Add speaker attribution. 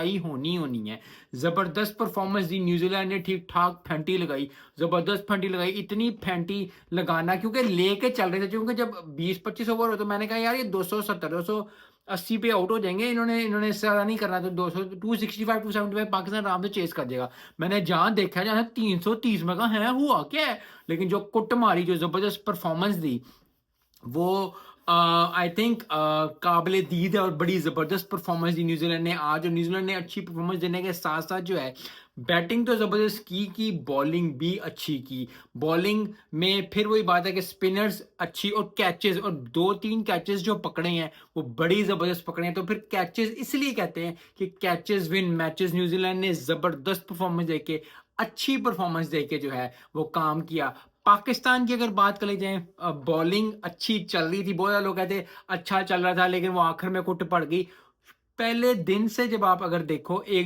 Speaker 1: ही होनी है। ज़बरदस्त परफॉर्मेंस दी, न्यूजीलैंड ने ठीक ठाक फेंटी लगाई, ज़बरदस्त फेंटी लगाई, इतनी फेंटी लगाना क्योंकि लेके चल रहे थे, क्योंकि जब 20-25 ओवर हो तो मैंने कहा यार ये 270 280 पे आउट हो जाएंगे, इन्होंने इससे ज़्यादा नहीं करना, तो 200 265 275 पाकिस्तान आराम से चेस कर देगा। मैंने जहाँ देखा जहाँ 330 में कहा है हुआ क्या है, लेकिन जो कुट मारी, जो ज़बरदस्त परफॉर्मेंस दी, वो आई थिंक काबिल दीद है और बड़ी ज़बरदस्त परफॉर्मेंस दी न्यूजीलैंड ने आज। और न्यूजीलैंड ने अच्छी परफॉर्मेंस देने के साथ साथ जो है बैटिंग तो ज़बरदस्त की बॉलिंग भी अच्छी की। बॉलिंग में फिर वही बात है कि स्पिनर्स अच्छी, और कैचेस, और 2-3 कैचेस जो पकड़े हैं वो बड़ी ज़बरदस्त पकड़े हैं। तो फिर कैचेस इसलिए कहते हैं कि कैचेस विन मैचेस। न्यूजीलैंड ने ज़बरदस्त परफॉर्मेंस देके, अच्छी परफॉर्मेंस देके जो है वो काम किया। पाकिस्तान की अगर बात करी जाए, बॉलिंग अच्छी चल रही थी, बहुत ज़्यादा लोग कहते अच्छा चल रहा था, लेकिन वो आखिर में कुट पड़ गई। पहले दिन से जब आप अगर देखो, एक